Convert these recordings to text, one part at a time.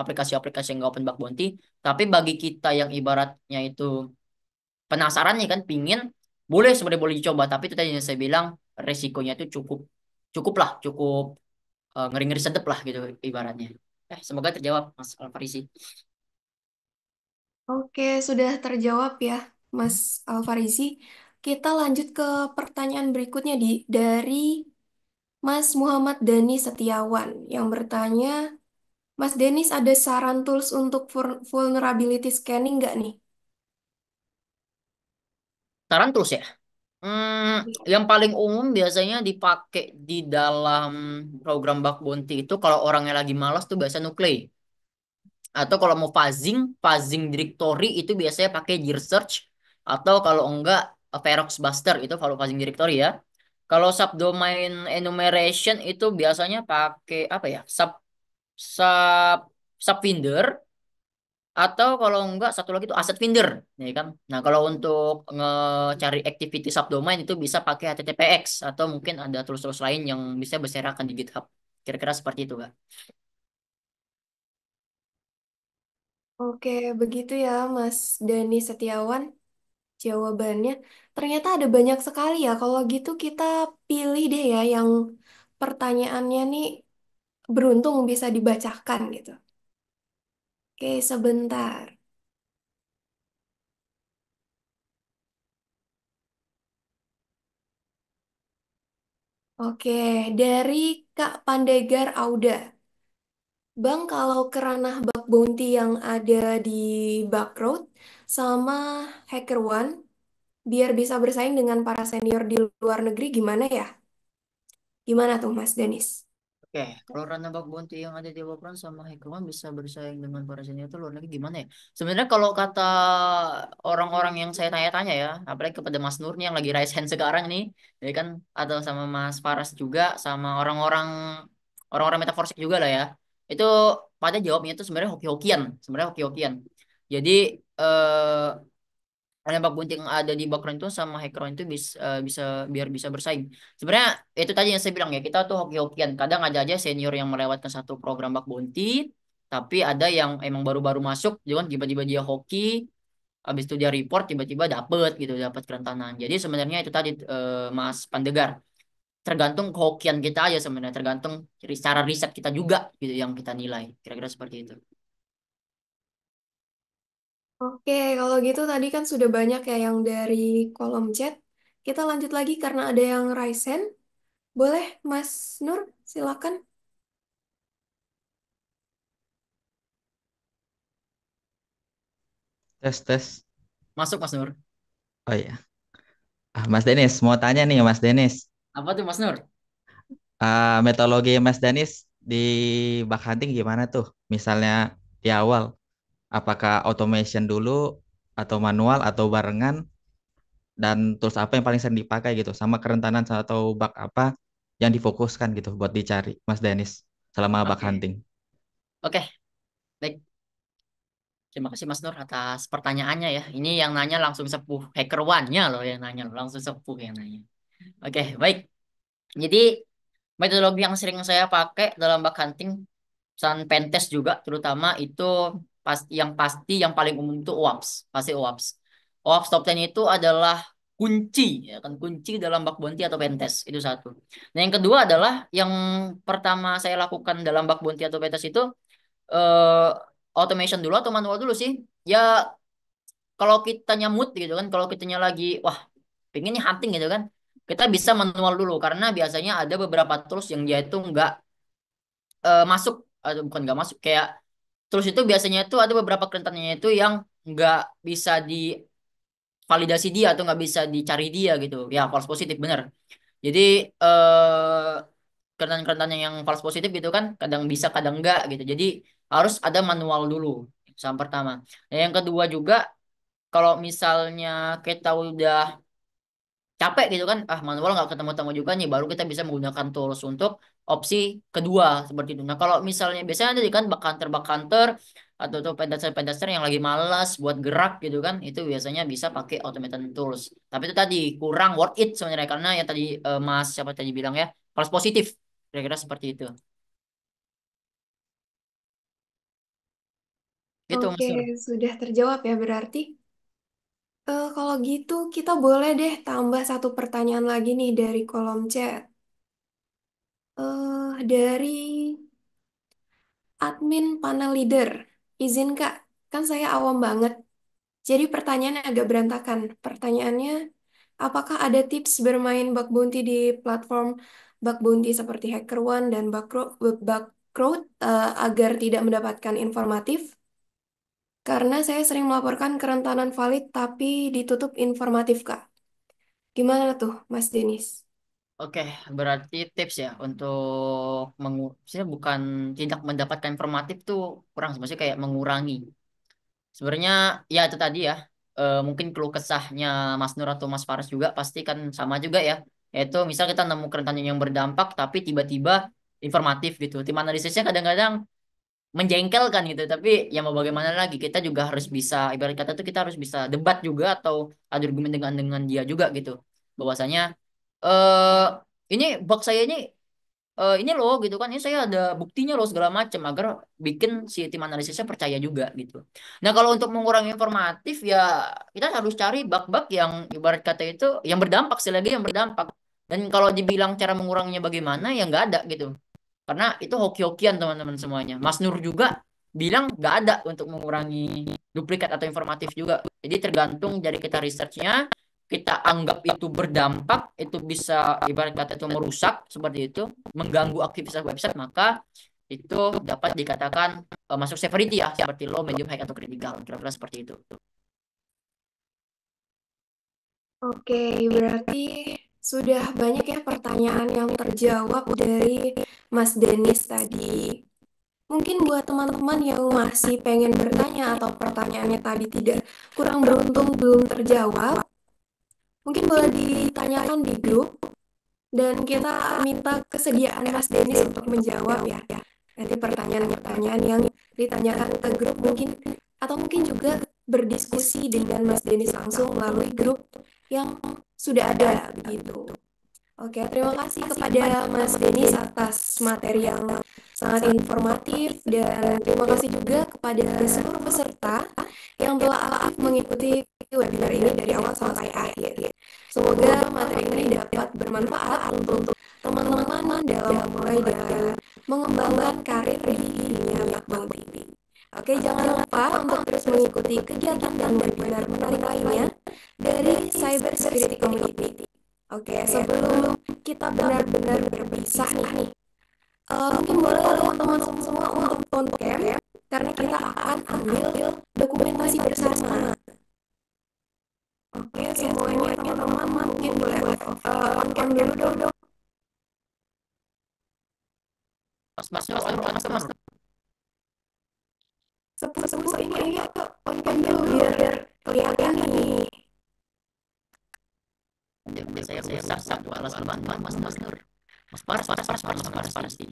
aplikasi-aplikasi yang nggak open bug bounty. Tapi bagi kita yang ibaratnya itu penasaran nih kan, pingin, boleh sebenarnya boleh dicoba. Tapi itu tadi yang saya bilang resikonya itu cukup cukup lah, cukup ngeri-ngeri sedep lah gitu ibaratnya. Semoga terjawab Mas Alfarisi. Oke, sudah terjawab ya, Mas Alfarizi. Kita lanjut ke pertanyaan berikutnya dari Mas Muhammad Dani Setiawan yang bertanya, Mas Denis ada saran tools untuk vulnerability scanning nggak nih? Saran terus ya. Yang paling umum biasanya dipakai di dalam program bug bounty itu kalau orangnya lagi malas tuh biasa Nuclei. Atau kalau mau fuzzing, fuzzing directory itu biasanya pakai Gear Search. Atau kalau enggak, Ferox Buster itu kalau fuzzing directory ya. Kalau subdomain enumeration itu biasanya pakai apa ya? Sub Subfinder, atau kalau enggak satu lagi itu Asset Finder, ya kan? Nah, kalau untuk ngecari activity subdomain itu bisa pakai HTTPX atau mungkin ada tools-tools lain yang bisa berserakan di GitHub. Kira-kira seperti itu, Kak. Oke, begitu ya, Mas Dani Setiawan. Jawabannya ternyata ada banyak sekali ya. Kalau gitu kita pilih deh ya yang pertanyaannya nih beruntung bisa dibacakan gitu. Oke, sebentar. Oke, dari Kak Pandegar Auda. Bang, kalau kerana bug bounty yang ada di Backroad sama HackerOne, biar bisa bersaing dengan para senior di luar negeri gimana ya? Gimana tuh Mas Denis? Oke, kalau runner bug bounty yang ada di Valorant sama HackerOne bisa bersaing dengan para senior itu luar negeri gimana ya? Sebenarnya kalau kata orang-orang yang saya tanya-tanya ya, apalagi kepada Mas Nur nih yang lagi raise hand sekarang nih, ya kan, atau sama Mas Faras juga, sama orang-orang metaforsik juga lah ya, itu pada jawabnya itu sebenarnya hoki-hokian. Jadi eh penembak gunting yang ada di background itu sama hacker itu bisa biar bisa bersaing. Sebenarnya itu tadi yang saya bilang ya, kita tuh hoki-hokian. Kadang ada aja senior yang melewatkan satu program bug bounty, tapi ada yang emang baru-baru masuk, jangan tiba-tiba dia hoki, habis itu dia report tiba-tiba dapet gitu, dapat kerentanan. Jadi sebenarnya itu tadi Mas Pandegar, tergantung kehokian kita aja sebenarnya, tergantung cara riset kita juga gitu yang kita nilai. Kira-kira seperti itu. Oke, kalau gitu tadi kan sudah banyak ya yang dari kolom chat. Kita lanjut lagi karena ada yang raise hand. Boleh, Mas Nur, silakan. Tes, tes. Masuk Mas Nur. Oh iya. Mas Denis, mau tanya nih Mas Denis. Apa tuh Mas Nur? Metodologi Mas Denis di bug hunting gimana tuh? Misalnya di awal, apakah automation dulu atau manual atau barengan? Dan tools apa yang paling sering dipakai gitu? Sama kerentanan atau bug apa yang difokuskan gitu buat dicari Mas Denis selama bug Oke. hunting? Oke, baik. Terima kasih Mas Nur atas pertanyaannya ya. Ini yang nanya langsung sepuh Hacker One-nya loh yang nanya loh. Langsung sepuh yang nanya. Oke, baik. Jadi metodologi yang sering saya pakai dalam bug hunting dan pentest juga terutama itu pasti yang paling umum itu OWASP. Pasti OWASP. OWASP top 10 itu adalah kunci ya kan, kunci dalam bug bounty atau pentest itu satu. Nah, yang kedua adalah yang pertama saya lakukan dalam bug bounty atau pentest itu eh automation dulu atau manual dulu sih. Ya, kalau kita nyamut gitu kan, kalau kitanya lagi wah pengen nih hunting gitu kan, kita bisa manual dulu karena biasanya ada beberapa tools yang dia itu nggak masuk, atau bukan nggak masuk, kayak tools itu biasanya itu ada beberapa kerentanannya itu yang nggak bisa divalidasi dia atau nggak bisa dicari dia gitu ya, false positif bener. Jadi eh kerentanan-kerentanan yang false positif gitu kan kadang bisa kadang enggak gitu, jadi harus ada manual dulu sama pertama. Nah, yang kedua juga, kalau misalnya kita udah capek gitu kan, manual nggak ketemu-temu juga nih, baru kita bisa menggunakan tools untuk opsi kedua seperti itu. Nah, kalau misalnya biasanya ada kan bug hunter atau tuh pendaster yang lagi malas buat gerak gitu kan, itu biasanya bisa pakai automated tools. Tapi itu tadi kurang worth it sebenarnya, karena yang tadi Mas siapa tadi bilang ya, false positif, kira-kira seperti itu. Itu Mas Oke, Nur. sudah terjawab ya berarti. Kalau gitu kita boleh deh tambah satu pertanyaan lagi nih dari kolom chat. Dari admin panel leader. Izin Kak, kan saya awam banget. Jadi pertanyaannya agak berantakan. Pertanyaannya, apakah ada tips bermain bug bounty di platform bug bounty seperti HackerOne dan Bugcrowd agar tidak mendapatkan informatif? Karena saya sering melaporkan kerentanan valid tapi ditutup informatif, Kak. Gimana tuh, Mas Denis? Oke, berarti tips ya untuk saya bukan tidak mendapatkan informatif tuh kurang sebenarnya kayak mengurangi. Sebenarnya ya itu tadi ya, mungkin keluh kesahnya Mas Nur atau Mas Faras juga pasti kan sama juga ya. Yaitu misal kita nemu kerentanan yang berdampak tapi tiba-tiba informatif gitu. Tim analisisnya kadang-kadang menjengkelkan gitu, tapi ya mau bagaimana lagi, kita juga harus bisa, ibarat kata tuh kita harus bisa debat juga atau adu argumen dengan dia juga gitu, bahwasanya eh ini bug saya ini loh gitu kan, ini saya ada buktinya loh segala macam, agar bikin si tim analisisnya percaya juga gitu. Nah kalau untuk mengurangi informatif ya kita harus cari bug-bug yang ibarat kata itu yang berdampak, selagi yang berdampak. Dan kalau dibilang cara menguranginya bagaimana ya nggak ada gitu, karena itu hoki-hokian teman-teman semuanya. Mas Nur juga bilang nggak ada untuk mengurangi duplikat atau informatif juga. Jadi tergantung dari kita researchnya, kita anggap itu berdampak, itu bisa ibarat kata itu merusak seperti itu, mengganggu aktivitas website, maka itu dapat dikatakan masuk severity ya, seperti low, medium, high atau critical, kira-kira seperti itu. Oke, berarti sudah banyak ya pertanyaan yang terjawab dari Mas Denis tadi. Mungkin buat teman-teman yang masih pengen bertanya atau pertanyaannya tadi tidak kurang beruntung belum terjawab, mungkin boleh ditanyakan di grup dan kita minta kesediaan Mas Denis untuk menjawab ya. Nanti pertanyaan-pertanyaan yang ditanyakan ke grup mungkin atau mungkin juga berdiskusi dengan Mas Denis langsung melalui grup yang sudah ada begitu. Oke, terima kasih kepada Mas Denis atas materi yang sangat informatif dan terima kasih juga kepada seluruh peserta yang telah aktif mengikuti webinar ini dari awal sampai akhir. Semoga materi ini dapat bermanfaat untuk teman-teman dalam memulai dan mengembangkan karir di dunia bug bounty. Oke, jangan lupa untuk terus mengikuti kegiatan dan webinar menarik lainnya dari Cyber Security Community. Oke, sebelum kita benar-benar berpisah nih, mungkin boleh teman-teman semua untuk camp, karena kita akan ambil dokumentasi bersama. Oke, semuanya teman-teman mungkin boleh on cam dulu dong. Mas. Sepupu ini ayo on cam dulu biar kelihatan nih. Saya rusak satu alas bantuan Mas Nur. Mas Paras sih.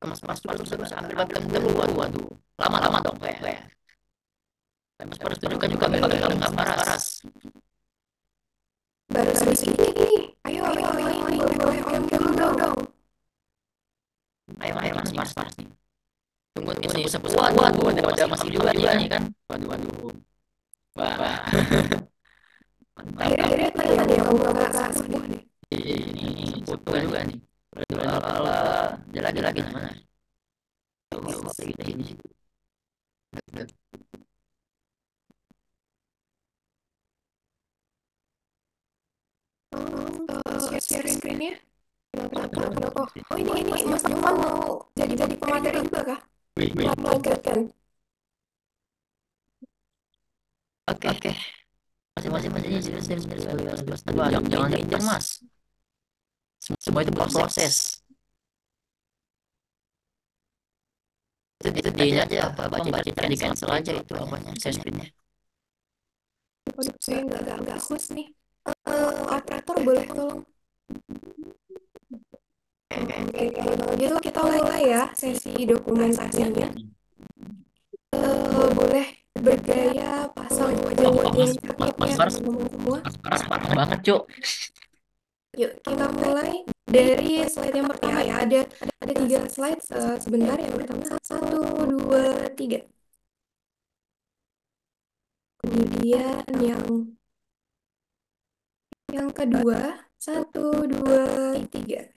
Mas Paras juga ambil bagian dulu, waduh. Lama-lama dong kayak. Mas Paras tunjukkan juga megang Mas Paras. Baru segini nih. Ayo, boleh on cam dulu dong. Ayo Mas Paras nih. Tunggu nih, waduh, ada masih juga nih kan. Waduh. Wah. Akhirnya kelihatan ya kamu nggak sepuh nih. Ini foto juga nih. Ala lagi mana? Kita ini. Share screen-nya. Kenapa? Oh ini Mas Nyoman mau jadi pemateri juga kah? Melanjutkan. Oke. Masing-masing jangan ngejar Mas. Semua itu proses. Itu dia aja baca di cancel aja itu apanya share screen-nya. Saya nggak host nih. Operator boleh tolong. Oke, kalau gitu kita mulai ya sesi dokumentasinya. Boleh bergaya pasang wajah-wajah yang cantik ya teman-teman semua. Parah banget, Cuk. Yuk kita mulai. dari slide yang pertama ya, ada 3 slide. Sebentar, yang pertama 1, 2, 3. Kemudian yang kedua 1, 2, 3.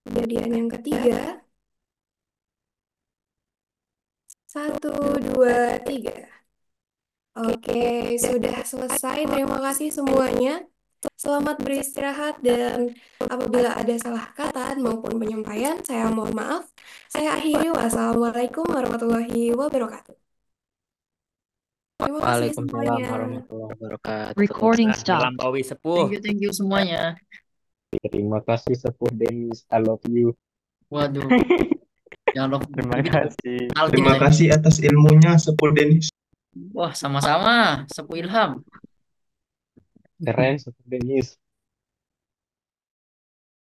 Kemudian yang ketiga 1, 2, 3. Oke, sudah selesai. Terima kasih semuanya. Selamat beristirahat dan apabila ada salah kata maupun penyampaian, saya mohon maaf. Saya akhiri. Wassalamualaikum warahmatullahi wabarakatuh. Terima kasih Waalaikumsalam semuanya. warahmatullahi wabarakatuh. Recording stopped. Melampaui sepuh. Thank you semuanya. Terima kasih Sepuh Denis, I love you. Waduh. Ya Allah. Terima kasih. Terima kasih atas ilmunya, Sepuh Denis. Wah, sama-sama. Sepuh Ilham. Keren Sepuh Denis.